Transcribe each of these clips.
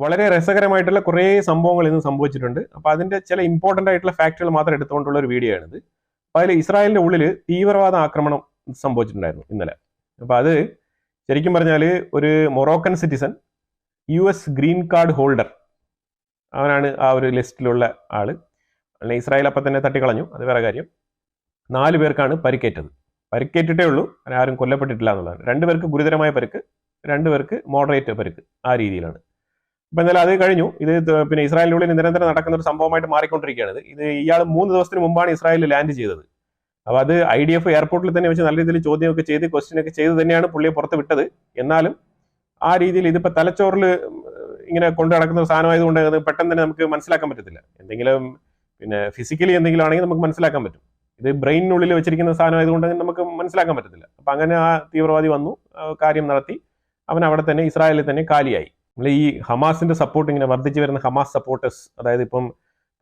വളരെ രസകരമായിട്ടുള്ള കുറേ സംഭവങ്ങൾ ഇന്ന് സംഭവിച്ചിട്ടുണ്ട്. അപ്പോൾ അതിന്റെ ചില ഇമ്പോർട്ടന്റ് ആയിട്ടുള്ള ഫാക്ടുകൾ മാത്രം എടുത്തുകൊണ്ടുള്ള ഒരു വീഡിയോ ആണിത്. അപ്പോൾ അതിൽ ഇസ്രായേലിന്റെ ഉള്ളിൽ തീവ്രവാദ ആക്രമണം സംഭവിച്ചിട്ടുണ്ടായിരുന്നു ഇന്നലെ. അപ്പോൾ അത് ശരിക്കും പറഞ്ഞാൽ ഒരു Moroccan citizen US green card holder അവനാണ് ആ ഒരു ലിസ്റ്റിലുള്ള ആള്. അല്ലെങ്കിൽ ഇസ്രായേൽ അപ്പം തന്നെ തട്ടിക്കളഞ്ഞു, അത് വേറെ കാര്യം. 4 പേർക്കാണ് പരിക്കേറ്റത്. പരിക്കേറ്റിട്ടേ ഉള്ളൂ, ആരും കൊല്ലപ്പെട്ടിട്ടില്ല എന്നുള്ളതാണ്. 2 പേർക്ക് ഗുരുതരമായ പരിക്ക്, 2 പേർക്ക് മോഡറേറ്റ് പരിക്ക്, ആ രീതിയിലാണ്. അപ്പൊ എന്നാലും അത് കഴിഞ്ഞു. ഇത് പിന്നെ ഇസ്രായേലിന്റെ ഉള്ളിൽ നിരന്തരം നടക്കുന്ന ഒരു സംഭവമായിട്ട് മാറിക്കൊണ്ടിരിക്കുകയാണ്. ഇത് ഇയാൾ 3 ദിവസത്തിന് മുമ്പാണ് ഇസ്രായേലിൽ ലാൻഡ് ചെയ്തത്. അപ്പോൾ അത് IDF എയർപോർട്ടിൽ തന്നെ വെച്ച് നല്ല രീതിയിൽ ചോദ്യമൊക്കെ ചെയ്ത് ക്വസ്റ്റ്യൻ ഒക്കെ ചെയ്ത് തന്നെയാണ് പുള്ളിയെ പുറത്ത് വിട്ടത്. എന്നാലും ആ രീതിയിൽ ഇതിപ്പോ തലച്ചോറിൽ ഇങ്ങനെ കൊണ്ടു നടക്കുന്ന ഒരു സാധനമായതുകൊണ്ട് അത് പെട്ടെന്ന് തന്നെ നമുക്ക് മനസ്സിലാക്കാൻ പറ്റത്തില്ല. എന്തെങ്കിലും പിന്നെ ഫിസിക്കലി എന്തെങ്കിലും ആണെങ്കിൽ നമുക്ക് മനസ്സിലാക്കാൻ പറ്റും. ഇത് ബ്രെയിനിനുള്ളിൽ വെച്ചിരിക്കുന്ന സാധനമായതുകൊണ്ട് നമുക്ക് മനസ്സിലാക്കാൻ പറ്റത്തില്ല. അപ്പൊ അങ്ങനെ ആ തീവ്രവാദി വന്നു, കാര്യം നടത്തി, അവൻ അവിടെ തന്നെ ഇസ്രായേലിൽ തന്നെ കാലിയായി. നമ്മൾ ഈ ഹമാസിന്റെ സപ്പോർട്ട് ഇങ്ങനെ വർദ്ധിച്ചു വരുന്ന ഹമാസ് സപ്പോർട്ടേഴ്സ്, അതായത് ഇപ്പം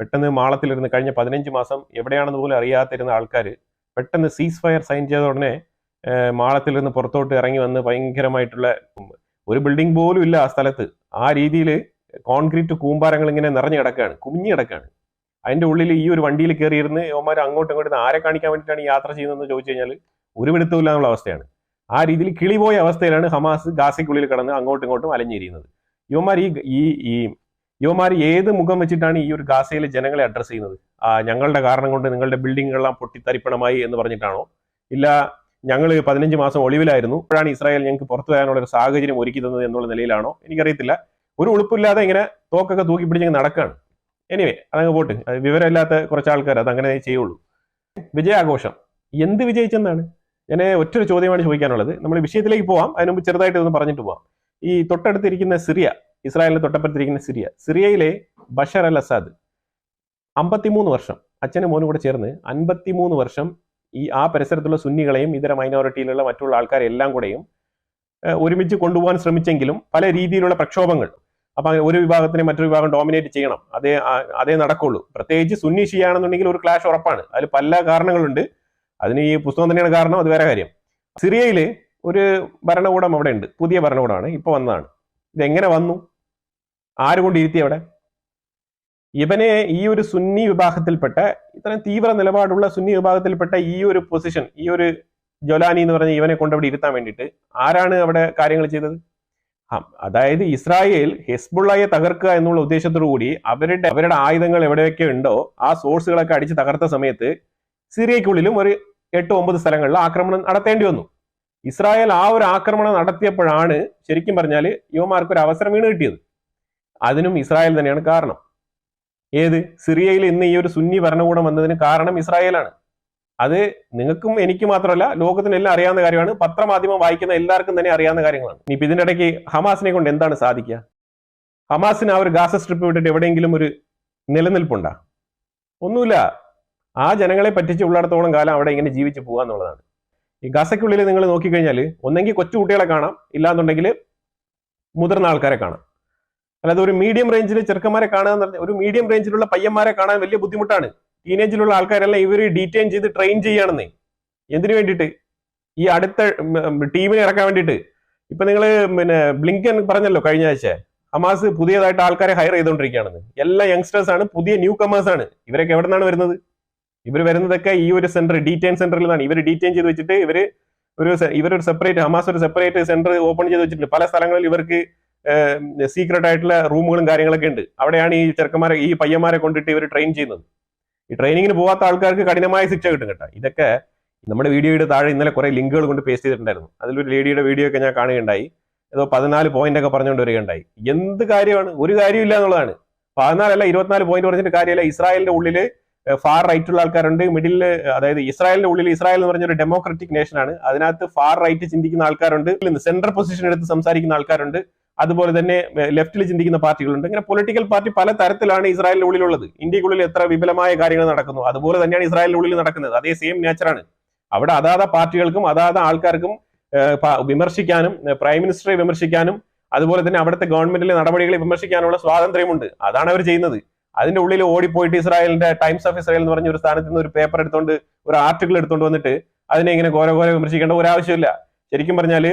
പെട്ടെന്ന് മാളത്തിലിരുന്ന് കഴിഞ്ഞ 15 മാസം എവിടെയാണെന്ന് പോലും അറിയാത്തിരുന്ന ആൾക്കാർ പെട്ടെന്ന് സീസ് ഫയർ സൈൻ ചെയ്ത ഉടനെ മാളത്തിലിരുന്ന് പുറത്തോട്ട് ഇറങ്ങി വന്ന് ഭയങ്കരമായിട്ടുള്ള ഒരു ബിൽഡിംഗ് പോലും ഇല്ല ആ സ്ഥലത്ത്, ആ രീതിയിൽ കോൺക്രീറ്റ് കൂമ്പാരങ്ങൾ ഇങ്ങനെ നിറഞ്ഞു കിടക്കുകയാണ്, കുഞ്ഞു കിടക്കുകയാണ്. അതിന്റെ ഉള്ളിൽ ഈ ഒരു വണ്ടിയിൽ കയറിയിരുന്ന് യവന്മാർ അങ്ങോട്ടും ഇങ്ങോട്ടും ആരെ കാണിക്കാൻ വേണ്ടിയിട്ടാണ് ഈ യാത്ര ചെയ്യുന്നതെന്ന് ചോദിച്ചു കഴിഞ്ഞാൽ ഒരു പിടുത്തമില്ല എന്നുള്ള അവസ്ഥയാണ്. ആ രീതിയിൽ കിളിപോയ അവസ്ഥയിലാണ് ഹമാസ് ഗാസയ്ക്കുള്ളിൽ കിടന്ന് അങ്ങോട്ടും ഇങ്ങോട്ടും അലഞ്ഞിരിക്കുന്നത്. യുവമാർ ഏത് മുഖം വെച്ചിട്ടാണ് ഈ ഒരു ഗാസയിലെ ജനങ്ങളെ അഡ്രസ് ചെയ്യുന്നത്? ഞങ്ങളുടെ കാരണം കൊണ്ട് നിങ്ങളുടെ ബിൽഡിങ്ങുകളെല്ലാം പൊട്ടിത്തരിപ്പണമായി എന്ന് പറഞ്ഞിട്ടാണോ? ഇല്ല, ഞങ്ങൾ 15 മാസം ഒളിവിലായിരുന്നു, ഇപ്പോഴാണ് ഇസ്രായേൽ ഞങ്ങൾക്ക് പുറത്തു വരാനുള്ള ഒരു സാഹചര്യം ഒരുക്കി തന്നത് എന്നുള്ള നിലയിലാണോ? എനിക്കറിയത്തില്ല. ഒരു ഉളുപ്പില്ലാതെ ഇങ്ങനെ തോക്കൊക്കെ തൂക്കി പിടിച്ച് നടക്കുകയാണ്. എനിവേ, അതങ്ങ് പോട്ട്. വിവരമില്ലാത്ത കുറച്ച് ആൾക്കാർ അതങ്ങനെ ചെയ്യുള്ളൂ. വിജയാഘോഷം എന്ത് വിജയിച്ചെന്നാണ്? ഞാൻ ഒറ്റൊരു ചോദ്യമാണ് ചോദിക്കാനുള്ളത്. നമ്മൾ വിഷയത്തിലേക്ക് പോവാം, അതിന് മുമ്പ് ചെറുതായിട്ട് ഒന്ന് പറഞ്ഞിട്ട് പോവാം. ഈ തൊട്ടടുത്തിരിക്കുന്ന സിറിയ, ഇസ്രായേലിന്റെ തൊട്ടപ്പുറത്തിരിക്കുന്ന സിറിയയിലെ ബഷർ അൽ അസാദ് 53 വർഷം, അച്ഛനും മോനും കൂടെ ചേർന്ന് 53 വർഷം ആ പരിസരത്തുള്ള സുന്നികളെയും ഇതര മൈനോറിറ്റിയിലുള്ള മറ്റുള്ള ആൾക്കാരെ എല്ലാം കൂടെയും ഒരുമിച്ച് കൊണ്ടുപോകാൻ ശ്രമിച്ചെങ്കിലും പല രീതിയിലുള്ള പ്രക്ഷോഭങ്ങൾ. അപ്പൊ ഒരു വിഭാഗത്തിനെ മറ്റൊരു വിഭാഗം ഡോമിനേറ്റ് ചെയ്യണം, അതേ നടക്കുള്ളൂ. പ്രത്യേകിച്ച് സുന്നി ഷിയാണെന്നുണ്ടെങ്കിൽ ഒരു ക്ലാഷ് ഉറപ്പാണ്. അതിൽ പല കാരണങ്ങളുണ്ട്. അതിന് ഈ പുസ്തകം തന്നെയാണ് കാരണം, അത് വേറെ കാര്യം. സിറിയയില് ഒരു ഭരണകൂടം അവിടെ ഉണ്ട്, പുതിയ ഭരണകൂടമാണ്, ഇപ്പൊ വന്നതാണ്. ഇതെങ്ങനെ വന്നു? ആരുകൊണ്ട് ഇരുത്തി അവിടെ? ഇവനെ ഈ ഒരു സുന്നി വിഭാഗത്തിൽപ്പെട്ട, ഇത്രയും തീവ്ര നിലപാടുള്ള സുന്നി വിഭാഗത്തിൽപ്പെട്ട ഈ ഒരു പൊസിഷൻ, ഈ ഒരു ജൊലാനി എന്ന് പറഞ്ഞ ഇവനെ കൊണ്ടവിടെ ഇരുത്താൻ വേണ്ടിയിട്ട് ആരാണ് അവിടെ കാര്യങ്ങൾ ചെയ്തത്? അതായത് ഇസ്രായേൽ ഹെസ്ബുള്ളയെ തകർക്കുക എന്നുള്ള ഉദ്ദേശത്തോടു കൂടി അവരുടെ ആയുധങ്ങൾ എവിടെയൊക്കെ ഉണ്ടോ ആ സോഴ്സുകളൊക്കെ അടിച്ച് തകർത്ത സമയത്ത് സിറിയക്കുള്ളിലും ഒരു 8-9 സ്ഥലങ്ങളിൽ ആക്രമണം നടത്തേണ്ടി വന്നു. ഇസ്രായേൽ ആ ഒരു ആക്രമണം നടത്തിയപ്പോഴാണ് ശരിക്കും പറഞ്ഞാൽ യുവമാർക്ക് ഒരു അവസരം വീണ് കിട്ടിയത്. അതിനും ഇസ്രായേൽ തന്നെയാണ് കാരണം. ഏത്? സിറിയയിൽ ഇന്ന് ഈ ഒരു സുന്നി ഭരണകൂടം വന്നതിന് കാരണം ഇസ്രായേലാണ്. അത് നിങ്ങൾക്കും എനിക്ക് മാത്രമല്ല, ലോകത്തിനെല്ലാം അറിയാവുന്ന കാര്യമാണ്. പത്രമാധ്യമം വായിക്കുന്ന എല്ലാവർക്കും തന്നെ അറിയാവുന്ന കാര്യങ്ങളാണ്. ഇനിയിപ്പോൾ ഇതിൻ്റെ ഇടയ്ക്ക് ഹമാസിനെ കൊണ്ട് എന്താണ് സാധിക്കുക? ഹമാസിന് ആ ഒരു ഗാസ സ്ട്രിപ്പ് വിട്ടിട്ട് എവിടെയെങ്കിലും ഒരു നിലനിൽപ്പുണ്ടാ? ഒന്നുമില്ല. ആ ജനങ്ങളെ പറ്റിച്ച് ഉള്ളിടത്തോളം കാലം അവിടെ ഇങ്ങനെ ജീവിച്ചു പോകുക എന്നുള്ളതാണ്. ഈ ഗാസയ്ക്കുള്ളിൽ നിങ്ങൾ നോക്കിക്കഴിഞ്ഞാൽ ഒന്നെങ്കിൽ കൊച്ചുകുട്ടികളെ കാണാം, ഇല്ലാന്നുണ്ടെങ്കിൽ മുതിർന്ന ആൾക്കാരെ കാണാം. അല്ലാതെ ഒരു മീഡിയം റേഞ്ചിൽ ചെറുക്കന്മാരെ കാണാൻ, ഒരു മീഡിയം റേഞ്ചിലുള്ള പയ്യന്മാരെ കാണാൻ വലിയ ബുദ്ധിമുട്ടാണ്. ടീനേജിലുള്ള ആൾക്കാരെല്ലാം ഇവർ ഡീറ്റെയിൻ ചെയ്ത് ട്രെയിൻ ചെയ്യുകയാണെന്നേ. എന്തിനു വേണ്ടിയിട്ട്? ഈ അടുത്ത ടീമിനെ ഇറക്കാൻ വേണ്ടിയിട്ട്. ഇപ്പൊ നിങ്ങൾ ബ്ലിങ്കൻ പറഞ്ഞല്ലോ കഴിഞ്ഞ ആഴ്ച, ഹമാസ് പുതിയതായിട്ട് ആൾക്കാരെ ഹയർ ചെയ്തുകൊണ്ടിരിക്കുകയാണെന്ന്. എല്ലാ യങ്സ്റ്റേഴ്സ് ആണ്, പുതിയ ന്യൂ കമേഴ്സ് ആണ്. ഇവരൊക്കെ എവിടെ നിന്നാണ് വരുന്നത്? ഇവർ വരുന്നതൊക്കെ ഈ ഒരു സെന്റർ, ഡീറ്റെയിൻ സെന്ററിൽ നിന്നാണ്. ഇവർ ഡീറ്റെയിൻ ചെയ്ത് വെച്ചിട്ട് ഇവരൊരു സെപ്പറേറ്റ്, ഹമാസ് ഒരു സെപ്പറേറ്റ് സെന്റർ ഓപ്പൺ ചെയ്ത് വെച്ചിട്ടുണ്ട്. പല സ്ഥലങ്ങളിൽ ഇവർക്ക് സീക്രട്ട് ആയിട്ടുള്ള റൂമുകളും കാര്യങ്ങളൊക്കെ ഉണ്ട്. അവിടെയാണ് ഈ ചെറുക്കന്മാരെ, ഈ പയ്യന്മാരെ കൊണ്ടിട്ട് ഇവർ ട്രെയിൻ ചെയ്യുന്നത്. ഈ ട്രെയിനിങ്ങിന് പോകാത്ത ആൾക്കാർക്ക് കഠിനമായ ശിക്ഷ കിട്ടും കേട്ടോ. ഇതൊക്കെ നമ്മുടെ വീഡിയോയുടെ താഴെ ഇന്നലെ കുറെ ലിങ്കുകൾ കൊണ്ട് പേസ്റ്റ് ചെയ്തിട്ടുണ്ടായിരുന്നു. അതിലൊരു ലേഡിയുടെ വീഡിയോ ഒക്കെ ഞാൻ കാണുകയുണ്ടായി. ഏതോ 14 പോയിന്റ് ഒക്കെ പറഞ്ഞുകൊണ്ട് വരികയുണ്ടായി. എന്ത് കാര്യമാണ്? ഒരു കാര്യമില്ല എന്നുള്ളതാണ്. 14 അല്ല 24 പോയിന്റ് പറഞ്ഞിട്ട് കാര്യമില്ല. ഇസ്രായേലിന്റെ ഉള്ളിൽ ഫാർ റൈറ്റ് ഉള്ള ആൾക്കാരുണ്ട്, മിഡില്, അതായത് ഇസ്രായേലിന്റെ ഉള്ളിൽ, ഇസ്രായേൽ എന്ന് പറഞ്ഞ ഒരു ഡെമോക്രാറ്റിക് നേഷൻ ആണ്, അതിനകത്ത് ഫാർ റൈറ്റ് ചിന്തിക്കുന്ന ആൾക്കാരുണ്ട്, സെൻട്രൽ പൊസിഷൻ എടുത്ത് സംസാരിക്കുന്ന ആൾക്കാരുണ്ട്, അതുപോലെ തന്നെ ലെഫ്റ്റിൽ ചിന്തിക്കുന്ന പാർട്ടികളുണ്ട്. ഇങ്ങനെ പൊളിറ്റിക്കൽ പാർട്ടി പല തരത്തിലാണ് ഇസ്രായേലിന്റെ ഉള്ളിലുള്ളത്. ഇന്ത്യക്കുള്ളിൽ എത്ര വിപുലമായ കാര്യങ്ങൾ നടക്കുന്നു, അതുപോലെ തന്നെയാണ് ഇസ്രായേലിന്റെ ഉള്ളിൽ നടക്കുന്നത്. അതേ സെയിം നേച്ചറാണ്. അവിടെ അതാത് പാർട്ടികൾക്കും അതാത് ആൾക്കാർക്കും വിമർശിക്കാനും, പ്രൈം മിനിസ്റ്ററെ വിമർശിക്കാനും, അതുപോലെ തന്നെ അവിടുത്തെ ഗവൺമെന്റിലെ നടപടികളെ വിമർശിക്കാനുള്ള സ്വാതന്ത്ര്യമുണ്ട്. അതാണ് അവർ ചെയ്യുന്നത്. അതിന്റെ ഉള്ളിൽ ഓടിപ്പോയിട്ട് ഇസ്രായേലിന്റെ ടൈംസ് ഓഫ് ഇസ്രായേൽ എന്ന് പറഞ്ഞ ഒരു സ്ഥാനത്ത് നിന്ന് ഒരു പേപ്പർ എടുത്തോണ്ട്, ഒരു ആർട്ടിക്കിൾ എടുത്തോണ്ട് വന്നിട്ട് അതിനെ ഇങ്ങനെ ഘോര വിമർശിക്കേണ്ട ഒരു ആവശ്യമില്ല. ശരിക്കും പറഞ്ഞാൽ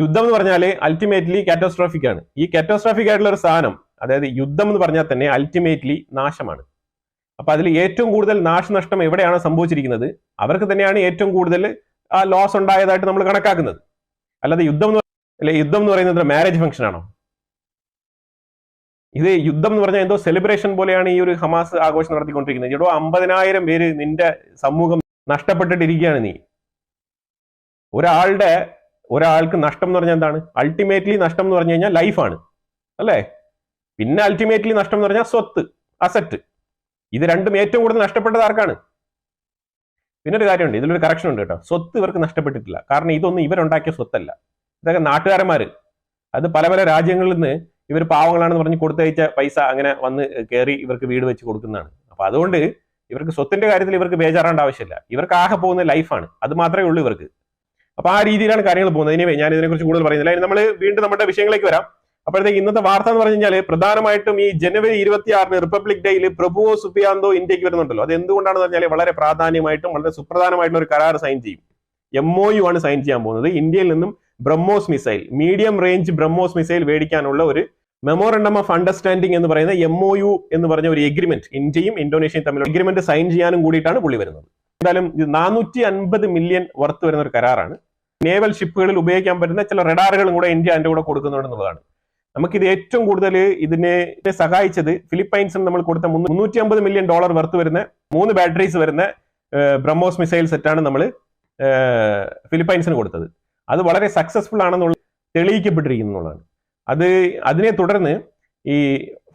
യുദ്ധം എന്ന് പറഞ്ഞാൽ അൾട്ടിമേറ്റ്ലി കാറ്റോസ്ട്രോഫിക് ആണ്. ഈ കാറ്റോസ്ട്രോഫിക് ആയിട്ടുള്ള ഒരു സാധനം, അതായത് യുദ്ധം എന്ന് പറഞ്ഞാൽ തന്നെ അൾട്ടിമേറ്റ്ലി നാശമാണ്. അപ്പൊ അതിൽ ഏറ്റവും കൂടുതൽ നാശനഷ്ടം എവിടെയാണ് സംഭവിച്ചിരിക്കുന്നത്, അവർക്ക് തന്നെയാണ് ഏറ്റവും കൂടുതൽ ആ ലോസ് ഉണ്ടായതായിട്ട് നമ്മൾ കണക്കാക്കുന്നത്. അല്ലാതെ യുദ്ധം എന്ന് പറയുന്നത് മാരേജ് ഫംഗ്ഷൻ ആണോ? ഇത് യുദ്ധം എന്ന് പറഞ്ഞാൽ എന്തോ സെലിബ്രേഷൻ പോലെയാണ് ഈ ഒരു ഹമാസ് ആഘോഷം നടത്തിക്കൊണ്ടിരിക്കുന്നത്. ഇവിടെ 50,000 പേര് നിന്റെ സമൂഹം നഷ്ടപ്പെട്ടിട്ടിരിക്കുകയാണ്. നീ ഒരാൾക്ക് നഷ്ടം എന്ന് പറഞ്ഞാൽ എന്താണ്? അൾട്ടിമേറ്റ്ലി നഷ്ടം എന്ന് പറഞ്ഞു കഴിഞ്ഞാൽ ലൈഫാണ്, അല്ലേ? പിന്നെ അൾട്ടിമേറ്റ്ലി നഷ്ടം എന്ന് പറഞ്ഞാൽ സ്വത്ത്, അസറ്റ്. ഇത് രണ്ടും ഏറ്റവും കൂടുതൽ നഷ്ടപ്പെട്ടത് ആർക്കാണ്? പിന്നെ ഒരു കാര്യമുണ്ട്, ഇതിലൊരു കറക്ഷൻ ഉണ്ട് കേട്ടോ. സ്വത്ത് ഇവർക്ക് നഷ്ടപ്പെട്ടിട്ടില്ല. കാരണം ഇതൊന്നും ഇവരുണ്ടാക്കിയ സ്വത്തല്ല. ഇതൊക്കെ നാട്ടുകാരന്മാര്, അത് പല പല രാജ്യങ്ങളിൽ നിന്ന് ഇവർ പാവങ്ങളാണെന്ന് പറഞ്ഞ് കൊടുത്തയച്ച പൈസ അങ്ങനെ വന്ന് കയറി ഇവർക്ക് വീട് വെച്ച് കൊടുക്കുന്നതാണ്. അപ്പൊ അതുകൊണ്ട് ഇവർക്ക് സ്വത്തിന്റെ കാര്യത്തിൽ ഇവർക്ക് ബേജാറാണ്ട ആവശ്യമില്ല. ഇവർക്ക് ആകെ പോകുന്ന ലൈഫാണ്, അത് മാത്രമേ ഉള്ളൂ ഇവർക്ക്. അപ്പൊ ആ രീതിയിലാണ് കാര്യങ്ങൾ പോകുന്നത്. ഇനി ഞാൻ ഇതിനെക്കുറിച്ച് കൂടുതൽ പറയുന്നില്ല. നമ്മൾ വീണ്ടും നമ്മുടെ വിഷയങ്ങളിലേക്ക് വരാം. അപ്പോഴത്തേക്ക് ഇന്നത്തെ വാർത്ത എന്ന് പറഞ്ഞു കഴിഞ്ഞാൽ പ്രധാനമായിട്ടും ഈ ജനുവരി 26 റിപ്പബ്ലിക് ഡേയിൽ പ്രഭുവോ സുബിയാന്തോ ഇന്ത്യക്ക് വരുന്നുണ്ടല്ലോ. അത് എന്തുകൊണ്ടാണെന്ന് പറഞ്ഞാൽ വളരെ പ്രാധാന്യമായിട്ടും വളരെ സുപ്രധാനമായിട്ടുള്ള ഒരു കരാർ സൈൻ ചെയ്യും. MOU ആണ് സൈൻ ചെയ്യാൻ പോകുന്നത്. ഇന്ത്യയിൽ നിന്നും BrahMos missile, medium range BrahMos missile മേടിക്കാനുള്ള ഒരു മെമ്മോറണ്ടം ഓഫ് അണ്ടർസ്റ്റാൻഡിംഗ് എന്ന് പറയുന്ന MOU എന്ന് പറഞ്ഞ ഒരു എഗ്രിമെന്റ് ഇന്ത്യയും ഇന്തോനേഷ്യയും തമ്മിൽ എഗ്രിമെന്റ് സൈൻ ചെയ്യാനും കൂടിയിട്ടാണ് പുള്ളി വരുന്നത്. എന്തായാലും ഇത് 450 മില്യൺ വർത്ത് വരുന്ന ഒരു കരാറാണ്. നേവൽ ഷിപ്പുകളിൽ ഉപയോഗിക്കാൻ പറ്റുന്ന ചില റഡാറുകളും കൂടെ ഇന്ത്യ അതിന്റെ കൂടെ കൊടുക്കുന്നുണ്ടെന്നുള്ളതാണ്. നമുക്കിത് ഏറ്റവും കൂടുതൽ ഇതിനെ സഹായിച്ചത് ഫിലിപ്പൈൻസിന് നമ്മൾ കൊടുത്ത $350 മില്യൺ വർത്ത് വരുന്ന 3 ബാറ്ററീസ് വരുന്ന ബ്രഹ്മോസ് മിസൈൽ സെറ്റാണ് നമ്മൾ ഫിലിപ്പൈൻസിന് കൊടുത്തത്. അത് വളരെ സക്സസ്ഫുൾ ആണെന്നുള്ള തെളിയിക്കപ്പെട്ടിരിക്കുന്നതാണ്. അതിനെ തുടർന്ന് ഈ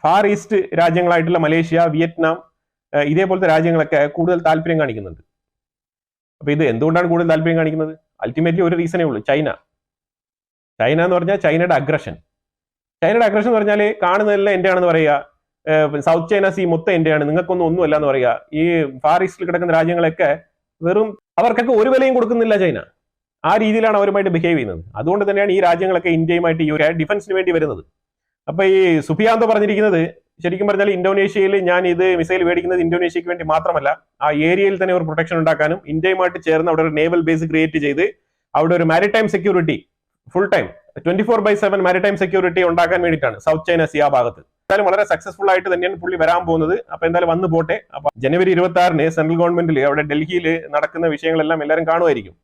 ഫാർ ഈസ്റ്റ് രാജ്യങ്ങളായിട്ടുള്ള മലേഷ്യ, വിയറ്റ്നാം, ഇതേപോലത്തെ രാജ്യങ്ങളൊക്കെ കൂടുതൽ താല്പര്യം കാണിക്കുന്നുണ്ട്. അപ്പൊ ഇത് എന്തുകൊണ്ടാണ് കൂടുതൽ താല്പര്യം കാണിക്കുന്നത്? അൾട്ടിമേറ്റ്ലി ഒരു റീസണേ ഉള്ളൂ, ചൈന എന്ന് പറഞ്ഞാൽ ചൈനയുടെ അഗ്രഷൻ എന്ന് പറഞ്ഞാൽ കാണുന്നതെല്ലാം എൻ്റെ ആണെന്ന് പറയുക, സൗത്ത് ചൈന സീ മൊത്തം എൻ്റെയാണ്, ഒന്നുമല്ല എന്ന് പറയുക. ഈ ഫാർ ഈസ്റ്റിൽ കിടക്കുന്ന രാജ്യങ്ങളൊക്കെ വെറും, അവർക്കൊക്കെ ഒരു വിലയും കൊടുക്കുന്നില്ല ചൈന. ആ രീതിയിലാണ് അവരുമായിട്ട് ബിഹേവ് ചെയ്യുന്നത്. അതുകൊണ്ട് തന്നെയാണ് ഈ രാജ്യങ്ങളൊക്കെ ഇന്ത്യയുമായിട്ട് ഈ ഒരു ഡിഫൻസിന് വേണ്ടി വരുന്നത്. അപ്പൊ ഈ സുബിയാന്തോ പറഞ്ഞിരിക്കുന്നത് ശരിക്കും പറഞ്ഞാൽ ഇന്തോനേഷ്യയിൽ ഞാൻ ഇത് മിസൈൽ മേടിക്കുന്നത് ഇന്തോനേഷ്യക്ക് വേണ്ടി മാത്രമല്ല, ആ ഏരിയയിൽ തന്നെ ഒരു പ്രൊട്ടക്ഷൻ ഉണ്ടാക്കാനും ഇന്ത്യയുമായിട്ട് ചേർന്ന് അവിടെ ഒരു നേവൽ ബേസ് ക്രിയേറ്റ് ചെയ്ത് അവിടെ ഒരു maritime security full time 24/7 maritime security ഉണ്ടാക്കാൻ വേണ്ടിയിട്ടാണ് സൗത്ത് ചൈന സി ആ ഭാഗത്ത്. എന്തായാലും വളരെ സക്സസ്ഫുൾ ആയിട്ട് തന്നെയാണ് പുള്ളി വരാൻ പോകുന്നത്. അപ്പൊ എന്തായാലും വന്നു പോട്ടെ. അപ്പൊ ജനുവരി 26 സെൻട്രൽ ഗവൺമെന്റിൽ അവിടെ ഡൽഹിയിൽ നടക്കുന്ന വിഷയങ്ങളെല്ലാം എല്ലാവരും കാണുമായിരിക്കും.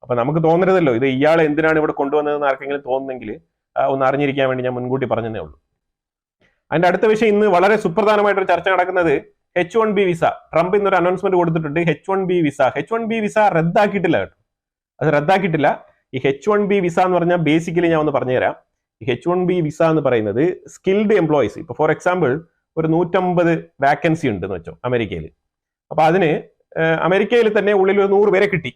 അപ്പൊ നമുക്ക് തോന്നരുതല്ലോ ഇത് ഇയാളെ എന്തിനാണ് ഇവിടെ കൊണ്ടുവന്നതെന്ന് ആർക്കെങ്കിലും തോന്നുന്നെങ്കിൽ ഒന്ന് അറിഞ്ഞിരിക്കാൻ വേണ്ടി ഞാൻ മുൻകൂട്ടി പറഞ്ഞതേ ഉള്ളൂ. അതിന്റെ അടുത്ത വിഷയം, ഇന്ന് വളരെ സുപ്രധാനമായിട്ടൊരു ചർച്ച നടക്കുന്നത് H1B വിസ. ട്രംപ് ഇന്നൊരു അനൗൺസ്മെന്റ് കൊടുത്തിട്ടുണ്ട്. H1B വിസ റദ്ദാക്കിയിട്ടില്ല കേട്ടോ. അത് റദ്ദാക്കിയിട്ടില്ല. ഈ H1B വിസ എന്ന് പറഞ്ഞാൽ ബേസിക്കലി ഞാൻ ഒന്ന് പറഞ്ഞുതരാം. ഈ H1B വിസ എന്ന് പറയുന്നത് സ്കിൽഡ് എംപ്ലോയീസ്, ഇപ്പൊ ഫോർ എക്സാമ്പിൾ ഒരു 150 വാക്കൻസി ഉണ്ട് എന്ന് വെച്ചോ അമേരിക്കയിൽ. അപ്പൊ അതിന് അമേരിക്കയിൽ തന്നെ ഉള്ളിൽ ഒരു 100 പേരെ കിട്ടി.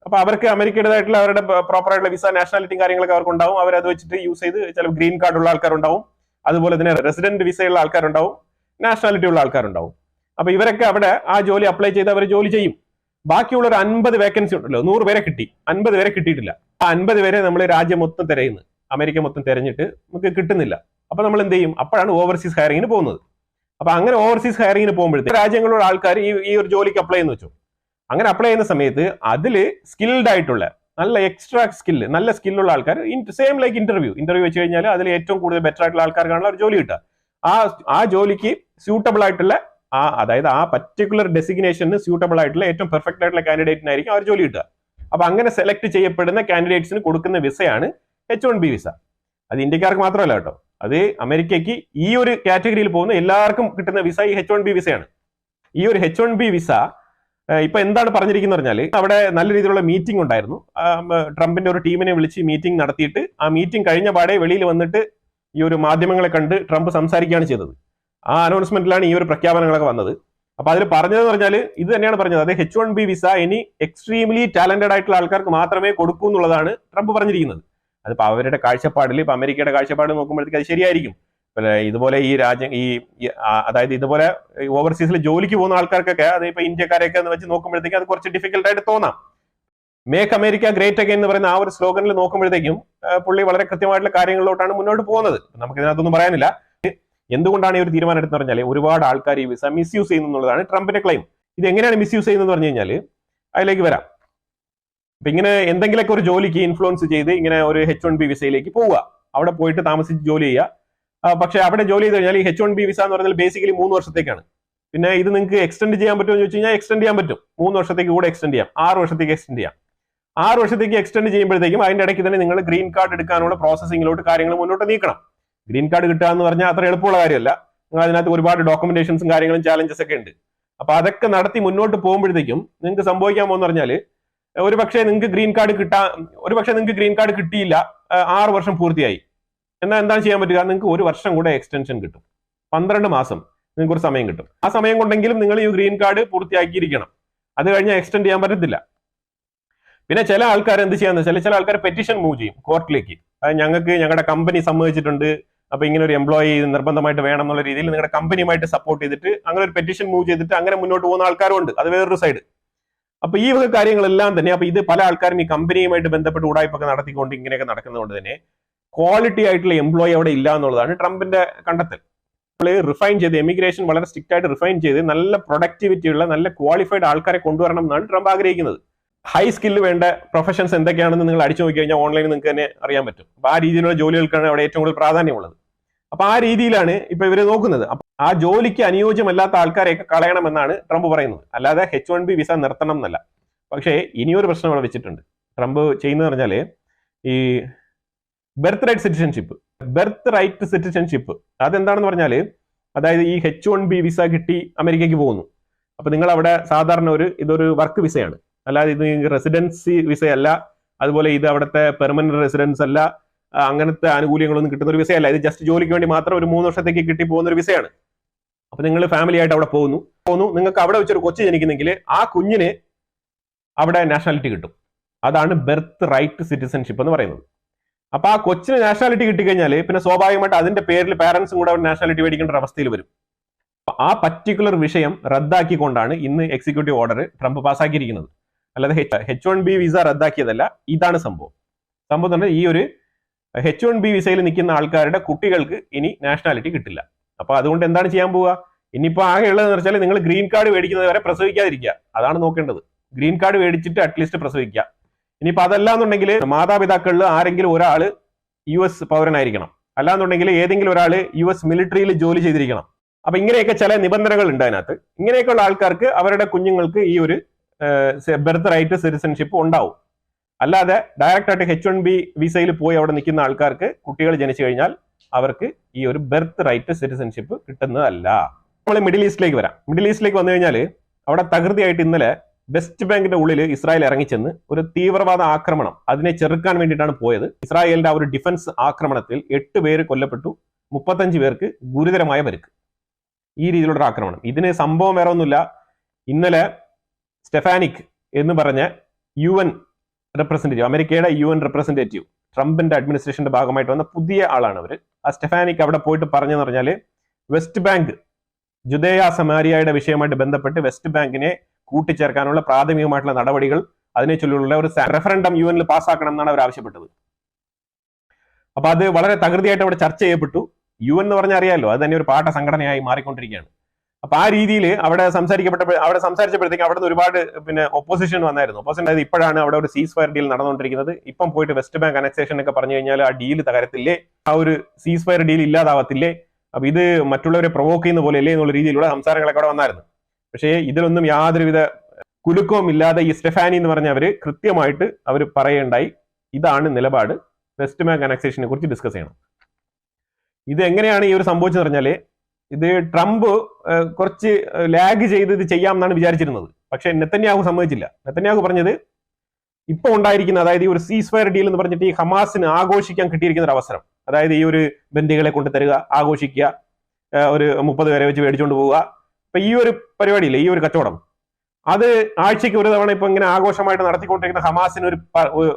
അപ്പൊ അവർക്ക് അമേരിക്കയുടേതായിട്ടുള്ള അവരുടെ പ്രോപ്പർ ആയിട്ടുള്ള വിസ, നാഷണാലിറ്റിയും കാര്യങ്ങളൊക്കെ അവർക്ക് ഉണ്ടാവും. അവരത് വെച്ചിട്ട് യൂസ് ചെയ്ത് ചില ഗ്രീൻ കാർഡ് ഉള്ള ആൾക്കാരുണ്ടാവും, അതുപോലെ തന്നെ റെസിഡന്റ് വിസയുള്ള ആൾക്കാരുണ്ടാവും, നാഷണാലിറ്റി ഉള്ള ആൾക്കാരുണ്ടാവും. അപ്പൊ ഇവരൊക്കെ അവിടെ ആ ജോലി അപ്ലൈ ചെയ്ത് അവർ ജോലി ചെയ്യും. ബാക്കിയുള്ള ഒരു 50 വേക്കൻസി ഉണ്ടല്ലോ, 100 പേരെ കിട്ടി, 50 പേരെ കിട്ടിയിട്ടില്ല. ആ 50 പേരെ നമ്മൾ രാജ്യം മൊത്തം തിരയുന്നു, അമേരിക്ക മൊത്തം തിരഞ്ഞിട്ട് നമുക്ക് കിട്ടുന്നില്ല. അപ്പൊ നമ്മൾ എന്ത് ചെയ്യും? അപ്പോഴാണ് ഓവർസീസ് ഹയറിങ്ങിന് പോകുന്നത്. അപ്പൊ അങ്ങനെ ഓവർസീസ് ഹയറിങ്ങിന് പോകുമ്പോഴത്തേക്ക് രാജ്യങ്ങളിലുള്ള ആൾക്കാർ ഈ ഒരു ജോലിക്ക് അപ്ലൈ ചെയ്യുന്ന വെച്ചു. അങ്ങനെ അപ്ലൈ ചെയ്യുന്ന സമയത്ത് അതിൽ സ്കിൽഡ് ആയിട്ടുള്ള നല്ല എക്സ്ട്രാ സ്കില്ല്, നല്ല സ്കില്ലുള്ള ആൾക്കാർ സെയിം ലൈക്ക് ഇന്റർവ്യൂ വെച്ച് കഴിഞ്ഞാൽ അതിൽ ഏറ്റവും കൂടുതൽ ബെറ്റർ ആയിട്ടുള്ള ആൾക്കാർക്കാണല്ലോ ഒരു ജോലി കിട്ടുക. ആ ജോലിക്ക് സ്യൂട്ടബിൾ ആയിട്ടുള്ള അതായത് ആ പർട്ടിക്കുലർ ഡെസിഗ്നേഷന് സ്യൂട്ടബിൾ ആയിട്ടുള്ള ഏറ്റവും പെർഫെക്റ്റ് ആയിട്ടുള്ള കാൻഡിഡേറ്റിനായിരിക്കും അവർ ജോലി കിട്ടുക. അപ്പൊ അങ്ങനെ സെലക്ട് ചെയ്യപ്പെടുന്ന കാൻഡിഡേറ്റ്സിന് കൊടുക്കുന്ന വിസയാണ് H1B വിസ. അത് ഇന്ത്യക്കാർക്ക് മാത്രമല്ല കേട്ടോ, അത് അമേരിക്കയ്ക്ക് ഈ ഒരു കാറ്റഗറിയിൽ പോകുന്ന എല്ലാവർക്കും കിട്ടുന്ന വിസ ഈ H1B വിസയാണ്. ഈ ഒരു H1B വിസ ഇപ്പൊ എന്താണ് പറഞ്ഞിരിക്കുന്നത് പറഞ്ഞാൽ, അവിടെ നല്ല രീതിയിലുള്ള മീറ്റിംഗ് ഉണ്ടായിരുന്നു. ട്രംപിന്റെ ഒരു ടീമിനെ വിളിച്ച് മീറ്റിംഗ് നടത്തിയിട്ട് ആ മീറ്റിംഗ് കഴിഞ്ഞ പാടെ വെളിയിൽ വന്നിട്ട് ഈ ഒരു മാധ്യമങ്ങളെ കണ്ട് ട്രംപ് സംസാരിക്കുകയാണ് ചെയ്തത്. ആ അനൗൺസ്മെന്റിലാണ് ഈ ഒരു പ്രഖ്യാപനങ്ങളൊക്കെ വന്നത്. അപ്പൊ അതിൽ പറഞ്ഞതെന്ന് പറഞ്ഞാൽ ഇത് തന്നെയാണ് പറഞ്ഞത്. അതായത് H1B വിസ ഇനി എക്സ്ട്രീംലി ടാലന്റഡ് ആയിട്ടുള്ള ആൾക്കാർക്ക് മാത്രമേ കൊടുക്കൂ എന്നുള്ളതാണ് ട്രംപ് പറഞ്ഞിരിക്കുന്നത്. അതിപ്പോ അവരുടെ കാഴ്ചപ്പാടിൽ, ഇപ്പൊ അമേരിക്കയുടെ കാഴ്ചപ്പാട് നോക്കുമ്പോഴത്തേക്ക് അത് ശരിയായിരിക്കും. ഇതുപോലെ ഈ രാജ്യം അതായത് ഇതുപോലെ ഓവർസീസിൽ ജോലിക്ക് പോകുന്ന ആൾക്കാർക്കൊക്കെ, അത് ഇപ്പൊ ഇന്ത്യക്കാരെയൊക്കെ എന്ന് വെച്ച് നോക്കുമ്പോഴത്തേക്കും അത് കുറച്ച് ഡിഫിക്കൽട്ട് ആയിട്ട് തോന്നാം. മേക്ക് അമേരിക്ക ഗ്രേറ്റ് അഗൈൻ എന്ന് പറയുന്ന ആ ഒരു സ്ലോഗനിൽ നോക്കുമ്പോഴത്തേക്കും പുള്ളി വളരെ കൃത്യമായിട്ടുള്ള കാര്യങ്ങളിലോട്ടാണ് മുന്നോട്ട് പോകുന്നത്. നമുക്ക് ഇതിനകത്തൊന്നും പറയാനില്ല. എന്തുകൊണ്ടാണ് ഈ ഒരു തീരുമാനം എടുത്തെന്ന് പറഞ്ഞാൽ, ഒരുപാട് ആൾക്കാർ ഈ വിസ മിസ്യൂസ് ചെയ്യുന്നു എന്നുള്ളതാണ് ട്രംപിന്റെ ക്ലെയിം. ഇത് എങ്ങനെയാണ് മിസ്യൂസ് ചെയ്യുന്നത് പറഞ്ഞു കഴിഞ്ഞാൽ അതിലേക്ക് വരാം. അപ്പൊ ഇങ്ങനെ എന്തെങ്കിലുമൊക്കെ ഒരു ജോലിക്ക് ഇൻഫ്ലുവൻസ് ചെയ്ത് ഇങ്ങനെ ഒരു H1B വിസയിലേക്ക് പോവുക, അവിടെ പോയിട്ട് താമസിച്ച് ജോലി ചെയ്യുക. പക്ഷെ അവിടെ ജോലി ചെയ്ത് കഴിഞ്ഞാൽ ഈ H1B വിസ എന്ന് പറഞ്ഞാൽ ബേസിക്കലി 3 വർഷത്തേക്കാണ്. പിന്നെ ഇത് നിങ്ങൾക്ക് എക്സ്റ്റെൻഡ് ചെയ്യാൻ പറ്റുമോ എന്ന് ചോദിച്ചു കഴിഞ്ഞാൽ എക്സ്റ്റെൻഡ് ചെയ്യാൻ പറ്റും. 3 വർഷത്തേക്ക് കൂടെ എക്സ്റ്റെൻഡ് ചെയ്യാം, 6 വർഷത്തേക്ക് എക്സ്റ്റെൻഡ് ചെയ്യാം. 6 വർഷത്തേക്ക് എക്സ്റ്റെൻഡ് ചെയ്യുമ്പോഴത്തേക്കും അതിന്റെ ഇടയ്ക്ക് തന്നെ നിങ്ങൾ ഗ്രീൻ കാർഡ് എടുക്കാനുള്ള പ്രോസസ്സിങ്ങിലോട്ട് കാര്യങ്ങൾ മുന്നോട്ട് നീക്കണം. ഗ്രീൻ കാർഡ് കിട്ടുക എന്ന് പറഞ്ഞാൽ അത്ര എളുപ്പമുള്ള കാര്യമല്ല. നിങ്ങൾ അതിനകത്ത് ഒരുപാട് ഡോക്യുമെന്റേഷൻസും കാര്യങ്ങളും ചാലഞ്ചസ് ഒക്കെ ഉണ്ട്. അപ്പൊ അതൊക്കെ നടത്തി മുന്നോട്ട് പോകുമ്പോഴത്തേക്കും നിങ്ങൾക്ക് സംഭവിക്കാൻ പോകുന്ന പറഞ്ഞാല് ഒരുപക്ഷെ നിങ്ങൾക്ക് ഗ്രീൻ കാർഡ് കിട്ടിയില്ല, 6 വർഷം പൂർത്തിയായി. എന്നാൽ എന്താണ് ചെയ്യാൻ പറ്റുക? നിങ്ങൾക്ക് 1 വർഷം കൂടെ എക്സ്റ്റൻഷൻ കിട്ടും, 12 മാസം നിങ്ങൾക്ക് ഒരു സമയം കിട്ടും. ആ സമയം കൊണ്ടെങ്കിലും നിങ്ങൾ ഈ ഗ്രീൻ കാർഡ് പൂർത്തിയാക്കിയിരിക്കണം. അത് കഴിഞ്ഞാൽ എക്സ്റ്റെൻഡ് ചെയ്യാൻ പറ്റത്തില്ല. പിന്നെ ചില ആൾക്കാർ എന്ത് ചെയ്യാന്ന് വെച്ചാൽ ചില ആൾക്കാർ പെറ്റീഷൻ മൂവ് ചെയ്യും കോർട്ടിലേക്ക്. ഞങ്ങൾക്ക് ഞങ്ങളുടെ കമ്പനി സമ്മതിച്ചിട്ടുണ്ട്, അപ്പൊ ഇങ്ങനെ ഒരു എംപ്ലോയി നിർബന്ധമായിട്ട് വേണം എന്നുള്ള രീതിയിൽ നിങ്ങളുടെ കമ്പനിയുമായിട്ട് സപ്പോർട്ട് ചെയ്തിട്ട് അങ്ങനെ ഒരു പെറ്റീഷൻ മൂവ് ചെയ്തിട്ട് അങ്ങനെ മുന്നോട്ട് പോകുന്ന ആൾക്കാരും ഉണ്ട്. അത് വേറൊരു സൈഡ്. അപ്പൊ ഈ വക കാര്യങ്ങളെല്ലാം തന്നെ അപ്പൊ ഇത് പല ആൾക്കാരും ഈ കമ്പനിയുമായിട്ട് ബന്ധപ്പെട്ട് ഉടായ്പൊക്കെ നടത്തിക്കൊണ്ട് ഇങ്ങനെയൊക്കെ നടക്കുന്നതുകൊണ്ട് തന്നെ ക്വാളിറ്റി ആയിട്ടുള്ള എംപ്ലോയി അവിടെ ഇല്ല എന്നുള്ളതാണ് ട്രംപിന്റെ കണ്ടെത്തൽ. റിഫൈൻ ചെയ്ത് എമിഗ്രേഷൻ വളരെ സ്ട്രിക്റ്റ് ആയിട്ട് റിഫൈൻ ചെയ്ത് നല്ല പ്രൊഡക്ടിവിറ്റി ഉള്ള നല്ല ക്വാളിഫൈഡ് ആൾക്കാരെ കൊണ്ടുവരണം എന്നാണ് ട്രംപ് ആഗ്രഹിക്കുന്നത്. ഹൈ സ്കില്ല് വേണ്ട പ്രൊഫഷൻസ് എന്തൊക്കെയാണെന്ന് നിങ്ങൾ അടിച്ചു നോക്കി കഴിഞ്ഞാൽ ഓൺലൈനിൽ നിങ്ങൾക്ക് തന്നെ അറിയാൻ പറ്റും. അപ്പൊ ആ രീതിയിലുള്ള ജോലികൾക്കാണ് അവിടെ ഏറ്റവും കൂടുതൽ പ്രാധാന്യമുള്ളത്. അപ്പൊ ആ രീതിയിലാണ് ഇപ്പൊ ഇവര് നോക്കുന്നത്. അപ്പൊ ആ ജോലിക്ക് അനുയോജ്യമല്ലാത്ത ആൾക്കാരെയൊക്കെ കളയണമെന്നാണ് ട്രംപ് പറയുന്നത്. അല്ലാതെ H1B വിസ നിർത്തണം എന്നല്ല. പക്ഷേ ഇനിയൊരു പ്രശ്നം അവിടെ വെച്ചിട്ടുണ്ട്. ട്രംപ് ചെയ്യുന്നത് പറഞ്ഞാല് ഈ ബെർത്ത് റൈറ്റ് സിറ്റിസൺഷിപ്പ് അതെന്താണെന്ന് പറഞ്ഞാല്, അതായത് ഈ H1B വിസ കിട്ടി അമേരിക്കയ്ക്ക് പോകുന്നു. അപ്പൊ നിങ്ങൾ അവിടെ സാധാരണ ഇതൊരു വർക്ക് വിസയാണ്, അല്ലാതെ ഇത് റെസിഡൻസി വിസയല്ല. അതുപോലെ ഇത് അവിടുത്തെ പെർമനന്റ് റെസിഡൻസ് അല്ല, അങ്ങനത്തെ ആനുകൂല്യങ്ങളൊന്നും കിട്ടുന്ന ഒരു വിസയല്ല. ഇത് ജസ്റ്റ് ജോലിക്ക് വേണ്ടി മാത്രം ഒരു 3 വർഷത്തേക്ക് കിട്ടി പോകുന്ന ഒരു വിസയാണ്. അപ്പൊ നിങ്ങൾ ഫാമിലി ആയിട്ട് അവിടെ പോകുന്നു, നിങ്ങൾക്ക് അവിടെ വെച്ചൊരു കൊച്ചു ജനിക്കുന്നെങ്കിൽ ആ കുഞ്ഞിന് അവിടെ നാഷണാലിറ്റി കിട്ടും. അതാണ് ബെർത്ത് റൈറ്റ് സിറ്റിസൺഷിപ്പ് എന്ന് പറയുന്നത്. അപ്പൊ ആ കൊച്ചിന് നാഷണാലിറ്റി കിട്ടിക്കഴിഞ്ഞാൽ പിന്നെ സ്വാഭാവികമായിട്ട് അതിന്റെ പേരിൽ പാരന്റ്സും കൂടെ നാഷണാലിറ്റി മേടിക്കേണ്ട ഒരു അവസ്ഥയിൽ വരും. ആ പർട്ടിക്കുലർ വിഷയം റദ്ദാക്കിക്കൊണ്ടാണ് ഇന്ന് എക്സിക്യൂട്ടീവ് ഓർഡർ ട്രംപ് പാസ്സാക്കിയിരിക്കുന്നത്. അല്ലാതെ H1B വിസ റദ്ദാക്കിയതല്ല. ഇതാണ് സംഭവം. എന്ന് പറഞ്ഞാൽ ഈ ഒരു H1B വിസയിൽ നിൽക്കുന്ന ആൾക്കാരുടെ കുട്ടികൾക്ക് ഇനി നാഷണാലിറ്റി കിട്ടില്ല. അപ്പൊ അതുകൊണ്ട് എന്താണ് ചെയ്യാൻ പോവുക? ഇനിയിപ്പോ ആകെ ഉള്ളതെന്ന് വെച്ചാൽ നിങ്ങൾ ഗ്രീൻ കാർഡ് മേടിക്കുന്നത് വരെ പ്രസവിക്കാതിരിക്കുക. അതാണ് നോക്കേണ്ടത്. ഗ്രീൻ കാർഡ് മേടിച്ചിട്ട് അറ്റ്ലീസ്റ്റ് പ്രസവിക്കുക. ഇനിയിപ്പോ അതല്ലാന്നുണ്ടെങ്കിൽ മാതാപിതാക്കളിൽ ആരെങ്കിലും ഒരാള് US പൗരനായിരിക്കണം, അല്ലാന്നുണ്ടെങ്കിൽ ഏതെങ്കിലും ഒരാള് US മിലിറ്ററിയിൽ ജോലി ചെയ്തിരിക്കണം. അപ്പൊ ഇങ്ങനെയൊക്കെ ചില നിബന്ധനകൾ ഉണ്ട് അതിനകത്ത്. ഇങ്ങനെയൊക്കെയുള്ള ആൾക്കാർക്ക് അവരുടെ കുഞ്ഞുങ്ങൾക്ക് ഈ ഒരു ബെർത്ത് റൈറ്റ് സിറ്റിസൺഷിപ്പ് ഉണ്ടാവും. അല്ലാതെ ഡയറക്റ്റ് ആയിട്ട് H1B വിസയിൽ പോയി അവിടെ നിൽക്കുന്ന ആൾക്കാർക്ക് കുട്ടികൾ ജനിച്ചു കഴിഞ്ഞാൽ അവർക്ക് ഈ ഒരു ബെർത്ത് റൈറ്റ് സിറ്റിസൺഷിപ്പ് കിട്ടുന്നതല്ല. നമ്മൾ മിഡിൽ ഈസ്റ്റിലേക്ക് വരാം. മിഡിൽ ഈസ്റ്റിലേക്ക് വന്നു കഴിഞ്ഞാൽ അവിടെ തകൃതിയായിട്ട് ഇന്നലെ വെസ്റ്റ് ബാങ്കിന്റെ ഉള്ളിൽ ഇസ്രായേൽ ഇറങ്ങിച്ചെന്ന് ഒരു തീവ്രവാദ ആക്രമണം അതിനെ ചെറുക്കാൻ വേണ്ടിയിട്ടാണ് പോയത്. ഇസ്രായേലിന്റെ ആ ഒരു ഡിഫൻസ് ആക്രമണത്തിൽ 8 പേര് കൊല്ലപ്പെട്ടു, 35 പേർക്ക് ഗുരുതരമായ പരിക്ക്. ഈ രീതിയിലുള്ള ഒരു ആക്രമണം. ഇതിന് സംഭവം വേറെ ഒന്നുമില്ല. ഇന്നലെ സ്റ്റെഫാനിക് എന്ന് പറഞ്ഞ UN റെപ്രസെന്റേറ്റീവ്, അമേരിക്കയുടെ UN റെപ്രസെന്റേറ്റീവ്, ട്രംപിന്റെ അഡ്മിനിസ്ട്രേഷന്റെ ഭാഗമായിട്ട് വന്ന പുതിയ ആളാണ് അവർ. ആ സ്റ്റെഫാനിക് അവിടെ പോയിട്ട് പറഞ്ഞെന്ന് പറഞ്ഞാൽ വെസ്റ്റ് ബാങ്ക് ജുദേയ സമാരിയയുടെ വിഷയമായിട്ട് ബന്ധപ്പെട്ട് വെസ്റ്റ് ബാങ്കിനെ കൂട്ടിച്ചേർക്കാനുള്ള പ്രാഥമികമായിട്ടുള്ള നടപടികൾ അതിനെ ചൊല്ലിയുള്ള ഒരു റെഫറൻഡം UN പാസ്സാക്കണം എന്നാണ് അവർ ആവശ്യപ്പെട്ടത്. അപ്പൊ അത് വളരെ തകൃതിയായിട്ട് അവിടെ ചർച്ച ചെയ്യപ്പെട്ടു. UN എന്ന് പറഞ്ഞാൽ അറിയാമല്ലോ, അത് തന്നെ ഒരു പാഠ സംഘടനയായി മാറിക്കൊണ്ടിരിക്കുകയാണ്. അപ്പൊ ആ രീതിയിൽ അവിടെ സംസാരിച്ചപ്പോഴത്തേക്ക് അവിടെ നിന്ന് ഒരുപാട് ഒപ്പോസിഷൻ വന്നായിരുന്നു. ഒപ്പോസിഷൻ അതായത് ഇപ്പോഴാണ് അവിടെ ഒരു സീസ് ഫയർ ഡീൽ നടന്നുകൊണ്ടിരിക്കുന്നത്. ഇപ്പം പോയിട്ട് വെസ്റ്റ് ബാങ്ക് അനക്സേഷൻ ഒക്കെ പറഞ്ഞു കഴിഞ്ഞാൽ ആ ഡീൽ തകരത്തില്ലേ, ആ ഒരു സീസ് ഫയർ ഡീൽ ഇല്ലാതാവത്തില്ലേ, അപ്പൊ ഇത് മറ്റുള്ളവരെ പ്രൊവോക്ക് ചെയ്യുന്ന പോലെ അല്ലേ എന്നുള്ള രീതിയിലുള്ള സംസാരങ്ങളൊക്കെ അവിടെ വന്നായിരുന്നു. പക്ഷേ ഇതിലൊന്നും യാതൊരുവിധ കുലുക്കവും ഇല്ലാതെ ഈ സ്റ്റെഫാനി എന്ന് പറഞ്ഞവര് കൃത്യമായിട്ട് അവർ പറയുണ്ടായി, ഇതാണ് നിലപാട്, വെസ്റ്റ് ബാങ്ക് അനക്സേഷനെ കുറിച്ച് ഡിസ്കസ് ചെയ്യണം. ഇത് എങ്ങനെയാണ് ഈ ഒരു സംഭവിച്ചെന്ന് പറഞ്ഞാല്, ഇത് ട്രംപ് കുറച്ച് ലാഗ് ചെയ്ത് ഇത് ചെയ്യാം എന്നാണ് വിചാരിച്ചിരുന്നത്. പക്ഷെ നെതന്യാഹു സമ്മതിച്ചില്ല. നെതന്യാഹു പറഞ്ഞത് ഇപ്പൊ ഉണ്ടായിരിക്കുന്ന, അതായത് ഈ ഒരു സീസ് ഫയർ ഡീൽ എന്ന് പറഞ്ഞിട്ട് ഈ ഹമാസിന് ആഘോഷിക്കാൻ കിട്ടിയിരിക്കുന്ന ഒരു അവസരം, അതായത് ഈ ഒരു ബന്ദികളെ കൊണ്ട് തരിക, ആഘോഷിക്കുക, ഒരു 30 പേരെ വെച്ച് മേടിച്ചുകൊണ്ട് പോവുക. അപ്പൊ ഈ ഒരു പരിപാടിയില്ലേ, ഈ ഒരു കച്ചവടം, അത് ആഴ്ചയ്ക്ക് ഒരു തവണ ഇപ്പൊ ഇങ്ങനെ ആഘോഷമായിട്ട് നടത്തിക്കൊണ്ടിരിക്കുന്ന ഹമാസിന്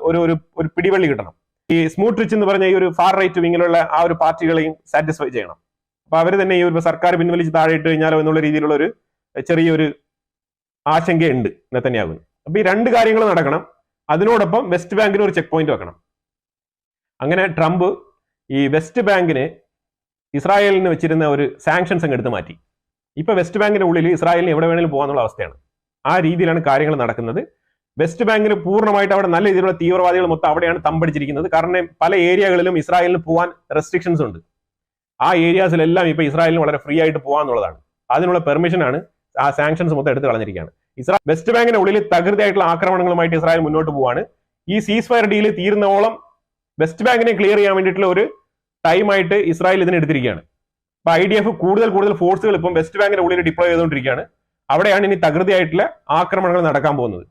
ഒരു പിടിവള്ളി കിട്ടണം. ഈ സ്മൂട്രിച്ച് എന്ന് പറഞ്ഞ ഈ ഒരു ഫാർ റൈറ്റ് വിങ്ങിലുള്ള ആ ഒരു പാർട്ടികളെയും സാറ്റിസ്ഫൈ ചെയ്യണം. അപ്പൊ അവർ തന്നെ ഈ ഒരു സർക്കാർ പിൻവലിച്ച് താഴെ ഇട്ട് കഴിഞ്ഞാലോ എന്നുള്ള രീതിയിലുള്ള ഒരു ചെറിയൊരു ആശങ്കയുണ്ട് നെതന്യാഹുവിന്. അപ്പൊ ഈ 2 കാര്യങ്ങൾ നടക്കണം. അതിനോടൊപ്പം വെസ്റ്റ് ബാങ്കിന് ഒരു ചെക്ക് പോയിന്റ് വെക്കണം. അങ്ങനെ ട്രംപ് ഈ വെസ്റ്റ് ബാങ്കിന് ഇസ്രായേലിന് വെച്ചിരുന്ന ഒരു സാങ്ഷൻസ് അങ്ങ് എടുത്ത് മാറ്റി. ഇപ്പൊ വെസ്റ്റ് ബാങ്കിന്റെ ഉള്ളിൽ ഇസ്രായേലിന് എവിടെ വേണമെങ്കിലും പോകാന്നുള്ള അവസ്ഥയാണ്. ആ രീതിയിലാണ് കാര്യങ്ങൾ നടക്കുന്നത്. വെസ്റ്റ് ബാങ്കിന് പൂർണ്ണമായിട്ട് അവിടെ നല്ല രീതിയിലുള്ള തീവ്രവാദികൾ മൊത്തം അവിടെയാണ് തമ്പടിച്ചിരിക്കുന്നത്. കാരണം പല ഏരിയകളിലും ഇസ്രായേലിന് പോകാൻ റെസ്ട്രിക്ഷൻസ് ഉണ്ട്. ആ ഏരിയാസിലെല്ലാം ഇപ്പൊ ഇസ്രായേലിന് വളരെ ഫ്രീ ആയിട്ട് പോകാന്നുള്ളതാണ്. അതിനുള്ള പെർമിഷനാണ് ആ സാങ്ഷൻസ് മൊത്തം എടുത്ത് കളഞ്ഞിരിക്കുകയാണ്. വെസ്റ്റ് ബാങ്കിന്റെ ഉള്ളിൽ തകൃതിയായിട്ടുള്ള ആക്രമണങ്ങളുമായിട്ട് ഇസ്രായേൽ മുന്നോട്ട് പോവാണ്. ഈ സീസ് ഫയർ ഡീൽ തീരുന്നോളം വെസ്റ്റ് ബാങ്കിനെ ക്ലിയർ ചെയ്യാൻ വേണ്ടിയിട്ടുള്ള ഒരു ടൈമായിട്ട് ഇസ്രായേൽ ഇതിനെ എടുത്തിരിക്കുകയാണ്. അപ്പൊ IDF കൂടുതൽ ഫോഴ്സുകൾ ഇപ്പം വെസ്റ്റ് ബാങ്കിന്റെ ഉള്ളിൽ ഡിപ്ലോയ് ചെയ്തുകൊണ്ടിരിക്കുകയാണ്. അവിടെയാണ് ഇനി തകൃതിയായിട്ടുള്ള ആക്രമണങ്ങൾ നടക്കാൻ പോകുന്നത്.